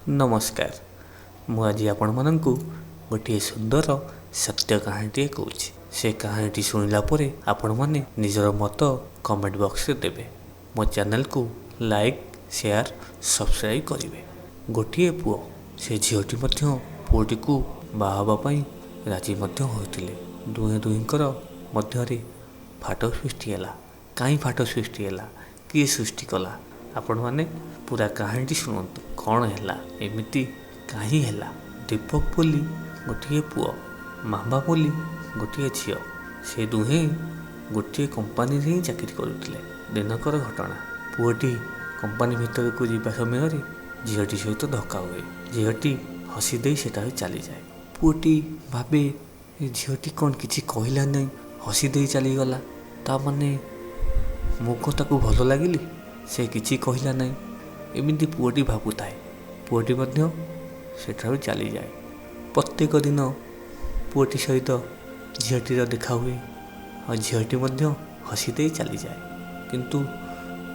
नमस्कार। ମୁଁ ଆଜି ଆପଣମାନଙ୍କୁ ଗୋଟିଏ ସୁନ୍ଦର ସତ୍ୟ କାହାଣୀଟିଏ କହୁଛି। ସେ କାହାଣୀଟି ଶୁଣିଲା ପରେ ଆପଣମାନେ ନିଜର ମତ କମେଣ୍ଟ ବକ୍ସରେ ଦେବେ। ମୋ ଚ୍ୟାନେଲକୁ ଲାଇକ୍, ସେୟାର, ସବସ୍କ୍ରାଇବ୍ କରିବେ। ଗୋଟିଏ ପୁଅ, ସେ ଝିଅଟି ମଧ୍ୟ ପୁଅଟିକୁ ବାହା ହେବା ପାଇଁ ରାଜି ମଧ୍ୟ ହୋଇଥିଲେ। ଦୁହେଁ ଦୁହିଁଙ୍କର ମଧ୍ୟରେ ଫାଟ ସୃଷ୍ଟି ହେଲା। କାହିଁ ଫାଟ ସୃଷ୍ଟି ହେଲା, କିଏ ସୃଷ୍ଟି କଲା? ଆପଣମାନେ ପୁରା କାହାଣୀଟି ଶୁଣନ୍ତୁ। କ'ଣ ହେଲା, ଏମିତି କାହିଁ ହେଲା? ଦୀପକ ବୋଲି ଗୋଟିଏ ପୁଅ, ମାମା ବୋଲି ଗୋଟିଏ ଝିଅ। ସେ ଦୁହେଁ ଗୋଟିଏ କମ୍ପାନୀରେ ହିଁ ଚାକିରି କରୁଥିଲେ। ଦିନକର ଘଟଣା। ପୁଅଟି କମ୍ପାନୀ ଭିତରକୁ ଯିବା ସମୟରେ ଝିଅଟି ସହିତ ଧକ୍କା ହୁଏ। ଝିଅଟି ହସି ଦେଇ ସେଠାରେ ଚାଲିଯାଏ। ପୁଅଟି ଭାବେ ଏ ଝିଅଟି କ'ଣ କିଛି କହିଲା ନାହିଁ, ହସି ଦେଇ ଚାଲିଗଲା। ତା'ମାନେ ମୁଁ କ'ଣ ତାକୁ ଭଲ ଲାଗିଲି? ସେ କିଛି କହିଲା ନାହିଁ, ଏମିତି ପୁଅଟି ଭାବୁଥାଏ। ପୁଅଟି ମଧ୍ୟ ସେଠାରୁ ଚାଲିଯାଏ। ପ୍ରତ୍ୟେକ ଦିନ ପୁଅଟି ସହିତ ଝିଅଟିର ଦେଖା ହୁଏ, ଆଉ ଝିଅଟି ମଧ୍ୟ ହସି ଦେଇ ଚାଲିଯାଏ। କିନ୍ତୁ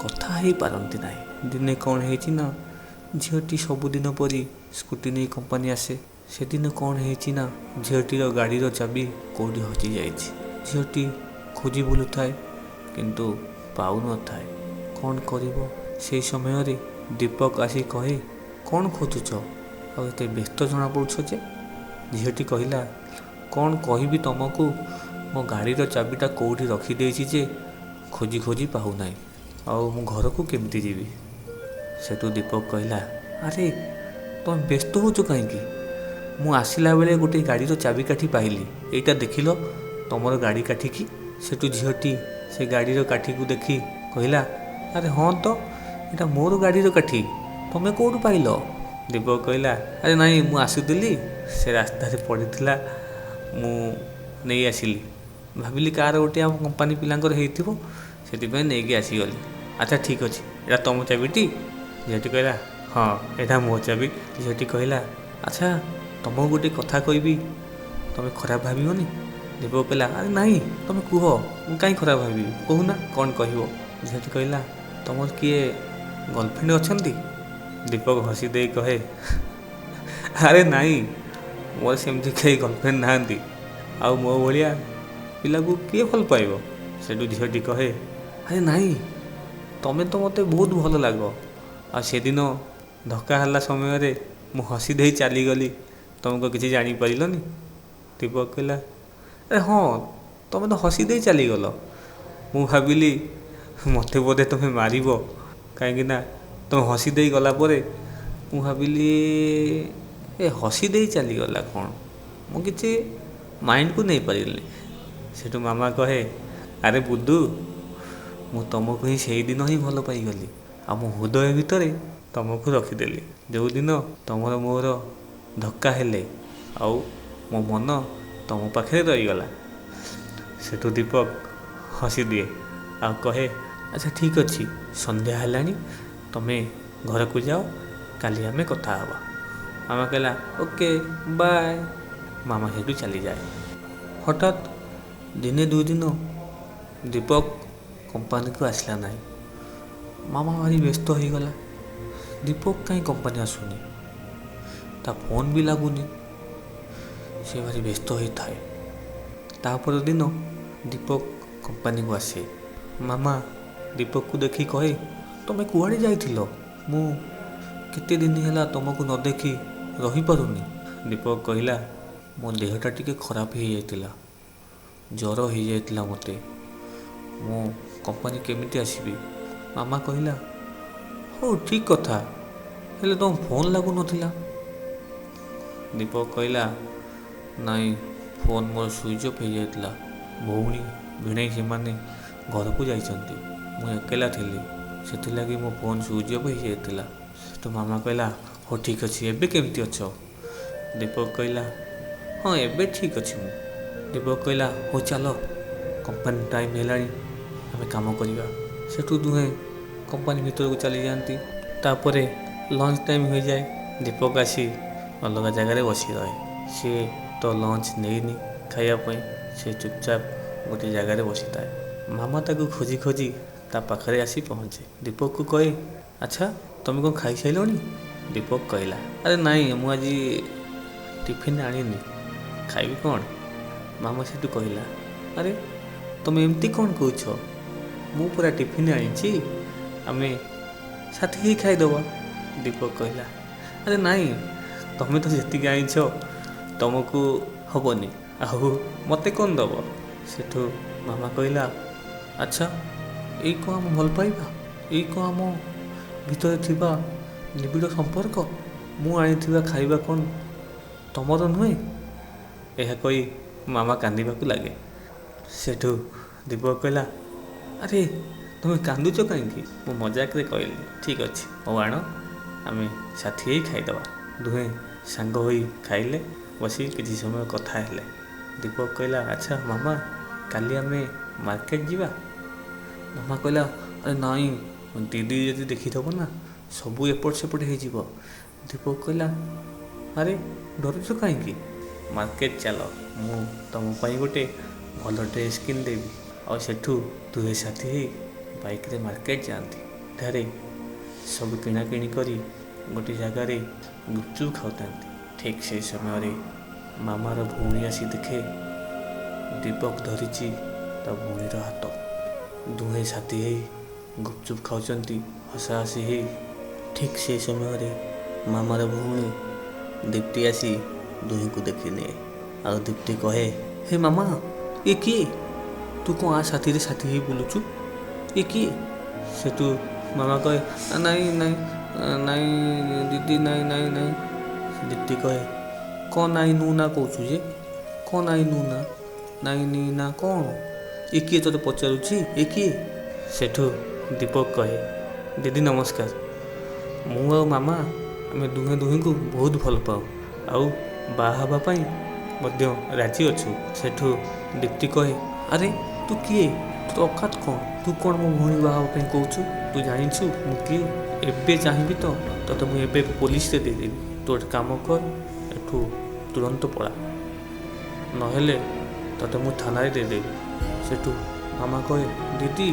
କଥା ହେଇପାରନ୍ତି ନାହିଁ। ଦିନେ କ'ଣ ହେଇଛି ନା, ଝିଅଟି ସବୁଦିନ ପରି ସ୍କୁଟି ନେଇ କମ୍ପାନୀ ଆସେ। ସେଦିନ କ'ଣ ହେଇଛି ନା, ଝିଅଟିର ଗାଡ଼ିର ଚାବି କେଉଁଠି ହଜିଯାଇଛି। ଝିଅଟି ଖୋଜି ବୁଲୁଥାଏ, କିନ୍ତୁ ପାଉନଥାଏ। କ'ଣ କରିବ? ସେହି ସମୟରେ ଦୀପକ ଆସି କହେ, କ'ଣ ଖୋଜୁଛ? ଆଉ ଏତେ ବ୍ୟସ୍ତ ଜଣାପଡ଼ୁଛ ଯେ? ଝିଅଟି କହିଲା, କ'ଣ କହିବି ତମକୁ, ମୋ ଗାଡ଼ିର ଚାବିଟା କେଉଁଠି ରଖିଦେଇଛି ଯେ ଖୋଜି ଖୋଜି ପାଉନାହିଁ। ଆଉ ମୁଁ ଘରକୁ କେମିତି ଯିବି? ସେଠୁ ଦୀପକ କହିଲା, ଆରେ ତମେ ବ୍ୟସ୍ତ ହେଉଛ କାହିଁକି? ମୁଁ ଆସିଲା ବେଳେ ଗୋଟେ ଗାଡ଼ିର ଚାବିକାଠି ପାଇଲି। ଏଇଟା ଦେଖିଲ, ତମର ଗାଡ଼ି କାଠିକି। ସେଠୁ ଝିଅଟି ସେ ଗାଡ଼ିର କାଠିକୁ ଦେଖି କହିଲା, ଆରେ ହଁ ତ, ଏଇଟା ମୋର ଗାଡ଼ିର କାଠି। ତମେ କେଉଁଠୁ ପାଇଲ? ଦୀପକ କହିଲା, ଆରେ ନାଇଁ, ମୁଁ ଆସୁଥିଲି, ସେ ରାସ୍ତାରେ ପଡ଼ିଥିଲା, ମୁଁ ନେଇ ଆସିଲି। ଭାବିଲି କାହାର ଗୋଟେ ଆମ କମ୍ପାନୀ ପିଲାଙ୍କର ହେଇଥିବ, ସେଥିପାଇଁ ନେଇକି ଆସିଗଲି। ଆଚ୍ଛା ଠିକ୍ ଅଛି, ଏଇଟା ତମ ଚାବିଟି? ଝିଅଟି କହିଲା, ହଁ, ଏଇଟା ମୋ ଚାବି। ଝିଅଟି କହିଲା, ଆଚ୍ଛା ତମକୁ ଗୋଟେ କଥା କହିବି, ତମେ ଖରାପ ଭାବିବନି? ଦୀପକ କହିଲା, ଆରେ ନାଇଁ, ତମେ କୁହ, ମୁଁ କାହିଁ ଖରାପ ଭାବିବି, କହୁନା କ'ଣ କହିବ? ଝିଅଟି କହିଲା, ତମର କିଏ ଗର୍ଲଫ୍ରେଣ୍ଡ ଅଛନ୍ତି? ଦୀପକ ହସି ଦେଇ କହେ, ଆରେ ନାଇଁ, ମୋର ସେମିତି କେହି ଗର୍ଲଫ୍ରେଣ୍ଡ ନାହାନ୍ତି। ଆଉ ମୋ ଭଳିଆ ପିଲାକୁ କିଏ ଭଲ ପାଇବ? ସେଠୁ ଝିଅଟି କହେ, ଆରେ ନାଇଁ, ତମେ ତ ମୋତେ ବହୁତ ଭଲ ଲାଗ। ଆଉ ସେଦିନ ଧକ୍କା ହେଲା ସମୟରେ ମୁଁ ହସି ଦେଇ ଚାଲିଗଲି, ତମେ ତ କିଛି ଜାଣିପାରିଲନି? ଦୀପକ କହିଲା, ଆରେ ହଁ, ତମେ ତ ହସି ଦେଇ ଚାଲିଗଲ। ମୁଁ ଭାବିଲି ମୋତେ ବୋଧେ ତମେ ମାରିବ, କାହିଁକିନା ତମେ ହସି ଦେଇ ଗଲା ପରେ ମୁଁ ଭାବିଲି ଏ ହସି ଦେଇ ଚାଲିଗଲା କ'ଣ, ମୁଁ କିଛି ମାଇଣ୍ଡକୁ ନେଇପାରିଲିନି। ସେଠୁ ମାମା କହେ, ଆରେ ବୁଧୁ, ମୁଁ ତମକୁ ହିଁ ସେଇଦିନ ହିଁ ଭଲ ପାଇଗଲି, ଆଉ ମୋ ହୃଦୟ ଭିତରେ ତମକୁ ରଖିଦେଲି। ଯେଉଁଦିନ ତମର ମୋର ଧକ୍କା ହେଲେ, ଆଉ ମୋ ମନ ତମ ପାଖରେ ରହିଗଲା। ସେଠୁ ଦୀପକ ହସିଦିଏ ଆଉ କହେ, ଆଚ୍ଛା ଠିକ୍ ଅଛି, ସନ୍ଧ୍ୟା ହେଲାଣି, ତମେ ଘରକୁ ଯାଅ, କାଲି ଆମେ କଥା ହେବା। ମାମା କହିଲା, ଓକେ, ବାଏ। ମାମା ସେଇଠୁ ଚାଲିଯାଏ। ହଠାତ୍ ଦିନେ ଦୁଇ ଦିନ ଦୀପକ କମ୍ପାନୀକୁ ଆସିଲା ନାହିଁ। ମାମା ଭାରି ବ୍ୟସ୍ତ ହୋଇଗଲା। ଦୀପକ କାହିଁ କମ୍ପାନୀ ଆସୁନି, ତା ଫୋନ୍ ବି ଲାଗୁନି। ସେ ଭାରି ବ୍ୟସ୍ତ ହୋଇଥାଏ। ତାପର ଦିନ ଦୀପକ କମ୍ପାନୀକୁ ଆସେ। ମାମା ଦୀପକକୁ ଦେଖି କହେ, ତମେ କୁଆଡ଼େ ଯାଇଥିଲ? ମୁଁ କେତେ ଦିନ ହେଲା ତମକୁ ନ ଦେଖି ରହିପାରୁନି। ଦୀପକ କହିଲା, ମୋ ଦେହଟା ଟିକେ ଖରାପ ହେଇଯାଇଥିଲା, ଜ୍ୱର ହେଇଯାଇଥିଲା ମୋତେ, ମୁଁ କମ୍ପାନୀ କେମିତି ଆସିବି? ମାମା କହିଲା, ହଉ ଠିକ୍ କଥା, ହେଲେ ତମ ଫୋନ୍ ଲାଗୁନଥିଲା। ଦୀପକ କହିଲା, ନାଇଁ, ଫୋନ୍ ମୋର ସୁଇଚ୍ ଅଫ୍ ହେଇଯାଇଥିଲା। ଭଉଣୀ ଭିଣେଇ ସେମାନେ ଘରକୁ ଯାଇଛନ୍ତି, ମୁଁ ଏକଲା ଥିଲି, ସେଥିଲାଗି ମୋ ଫୋନ୍ ସୁଇଚ୍ ଅଫ୍ ହେଇଯାଇଥିଲା। ସେଠୁ ମାମା କହିଲା, ହଉ ଠିକ୍ ଅଛି, ଏବେ କେମିତି ଅଛ? ଦୀପକ କହିଲା, ହଁ ଏବେ ଠିକ୍ ଅଛି ମୁଁ। ଦୀପକ କହିଲା, ହଉ ଚାଲ, କମ୍ପାନୀ ଟାଇମ୍ ହେଲାଣି, ଆମେ କାମ କରିବା। ସେଠୁ ଦୁହେଁ କମ୍ପାନୀ ଭିତରକୁ ଚାଲିଯାଆନ୍ତି। ତାପରେ ଲଞ୍ଚ ଟାଇମ୍ ହୋଇଯାଏ। ଦୀପକ ଆସି ଅଲଗା ଜାଗାରେ ବସି ରହେ। ସିଏ ତ ଲଞ୍ଚ ନେଇନି ଖାଇବା ପାଇଁ, ସେ ଚୁପଚାପ ଗୋଟିଏ ଜାଗାରେ ବସିଥାଏ। ମାମା ତାକୁ ଖୋଜି ଖୋଜି ତା ପାଖରେ ଆସି ପହଞ୍ଚେ। ଦୀପକକୁ କହେ, ଆଚ୍ଛା ତମେ କ'ଣ ଖାଇସାରିଲଣି? ଦୀପକ କହିଲା, ଆରେ ନାଇଁ ମୁଁ ଆଜି ଟିଫିନ୍ ଆଣିନି, ଖାଇବି କ'ଣ? ମାମା ସେଠୁ କହିଲା, ଆରେ ତମେ ଏମିତି କ'ଣ କହୁଛ? ମୁଁ ପୁରା ଟିଫିନ୍ ଆଣିଛି, ଆମେ ସାଥି ହେଇ ଖାଇଦେବା। ଦୀପକ କହିଲା, ଆରେ ନାଇଁ ତମେ ତ ଯେତିକି ଆଣିଛ ତମକୁ ହବନି, ଆଉ ମୋତେ କ'ଣ ଦେବ? ସେଠୁ ମାମା କହିଲା, ଆଚ୍ଛା ଏଇ କ'ଣ ଆମ ଭଲ ପାଇବା? ଏଇ କ'ଣ ଆମ ଭିତରେ ଥିବା ନିବିଡ଼ ସମ୍ପର୍କ? ମୁଁ ଆଣିଥିବା ଖାଇବା କ'ଣ ତମର ନୁହେଁ? ଏହା କହି ମାମା କାନ୍ଦିବାକୁ ଲାଗେ। ସେଠୁ ଦୀପକ କହିଲା, ଆରେ ତୁମେ କାନ୍ଦୁଛ କାହିଁକି? ମୁଁ ମଜାକରେ କହିଲି, ଠିକ୍ ଅଛି ହଉ ଆଣ, ଆମେ ସାଥି ହେଇ ଖାଇଦେବା। ଦୁହେଁ ସାଙ୍ଗ ହୋଇ ଖାଇଲେ, ବସି କିଛି ସମୟ କଥା ହେଲେ। ଦୀପକ କହିଲା, ଆଚ୍ଛା ମାମା କାଲି ଆମେ ମାର୍କେଟ ଯିବା? ମାମା କହିଲା, ଆରେ ନାଇଁ ଦିଦି ଯଦି ଦେଖିଦେବ ନା ସବୁ ଏପଟ ସେପଟ ହେଇଯିବ। ଦୀପକ କହିଲା, ଆରେ ଡରୁଛ କାହିଁକି? ମାର୍କେଟ ଚାଲ, ମୁଁ ତୁମ ପାଇଁ ଗୋଟେ ଭଲ ଡ୍ରେସ୍ କିଣିଦେବି। ଆଉ ସେଠୁ ଦୁହେଁ ସାଥି ହେଇ ବାଇକ୍ରେ ମାର୍କେଟ ଯାଆନ୍ତି। ଏଠାରେ ସବୁ କିଣାକିଣି କରି ଗୋଟେ ଜାଗାରେ ଗୁପଚୁପ୍ ଖାଉଥାନ୍ତି। ଠିକ୍ ସେହି ସମୟରେ ମାମାର ଭଉଣୀ ଆସି ଦେଖେ ଦୀପକ ଧରିଛି ତା ଭଉଣୀର ହାତ। ଦୁହେଁ ସାଥି ହେଇ ଗୁପଚୁପ୍ ଖାଉଛନ୍ତି ହସାହସି ହେଇ। ଠିକ୍ ସେହି ସମୟରେ ମାମାର ଭଉଣୀ ଦୀପ୍ତି ଆସି ଦୁହିଁଙ୍କୁ ଦେଖିନିଏ। ଆଉ ଦୀପ୍ତି କହେ, ହେ ମାମା ଏ କିଏ? ତୁ କ'ଣ ସାଥିରେ ସାଥି ହେଇ ବୁଲୁଛୁ? ଏ କିଏ? ସେଠୁ ମାମା କହେ, ନାଇଁ ନାଇଁ ନାଇଁ ଦିଦି ନାଇଁ ନାଇଁ ନାଇଁ। ଦୀପ୍ତି କହେ, କ'ଣ ନାଇଁ ନୁ ନା କହୁଛୁ ଯେ? କ'ଣ ନାଇଁ ନୁ ନା ନାଇଁ ନି ନା କ'ଣ? ଏ କିଏ ତୋତେ ପଚାରୁଛି? ଏ କିଏ? ସେଠୁ ଦୀପକ କହେ, ଦିଦି ନମସ୍କାର, ମୁଁ ଆଉ ମାମା ଆମେ ଦୁହେଁ ଦୁହିଁଙ୍କୁ ବହୁତ ଭଲ ପାଉ, ଆଉ ବାହା ହେବା ପାଇଁ ମଧ୍ୟ ରାଜି ଅଛୁ। ସେଠୁ ଦୀପ୍ତି କହେ, ଆରେ ତୁ କିଏ? ତୋ ଅକାତ କ'ଣ? ତୁ କ'ଣ ମୋ ଭଉଣୀ ବାହା ହେବା ପାଇଁ କହୁଛୁ? ତୁ ଜାଣିଛୁ ମୁଁ କିଏ? ଏବେ ଚାହିଁବି ତ ତୋତେ ମୁଁ ଏବେ ପୋଲିସରେ ଦେଇଦେବି। ତୁ ଗୋଟେ କାମ କର, ଏଠୁ ତୁରନ୍ତ ପଳା, ନହେଲେ ତୋତେ ମୁଁ ଥାନାରେ ଦେଇଦେବି। ସେଠୁ ମାମା କହେ, ଦିଦି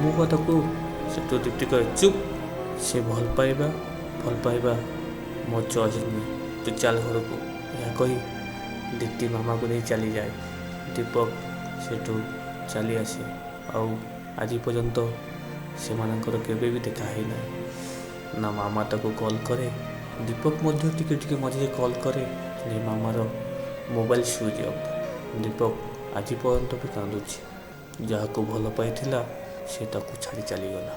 ମୁଁ କଥାକୁ। ସେଠୁ ଦୀପ୍ତି କହେ, ଚୁପ୍, ସେ ଭଲ ପାଇବା ମୋ ଚଏସ୍ ନୁହେଁ, ତୁ ଚାଲ ଘରକୁ। ଏହା କହି ଦୀପ୍ତି ମାମାକୁ ନେଇ ଚାଲିଯାଏ। ଦୀପକ ସେଠୁ ଚାଲି ଆସେ, ଆଉ ଆଜି ପର୍ଯ୍ୟନ୍ତ ସେମାନଙ୍କର କେବେ ବି ଦେଖା ହେଇନାହିଁ। ନା ମାମା ତାକୁ କଲ୍ କରେ, ଦୀପକ ମଧ୍ୟ ଟିକେ ଟିକେ ମଝିରେ କଲ୍ କରେ, ଯେ ମାମାର ମୋବାଇଲ୍ ସୁଇଚ୍ ଅଫ୍। ଦୀପକ ଆଜି ପର୍ଯ୍ୟନ୍ତ ବି କାନ୍ଦୁଛି, ଯାହାକୁ ଭଲ ପାଇଥିଲା ସେ ତାକୁ ଛାଡ଼ି ଚାଲିଗଲା।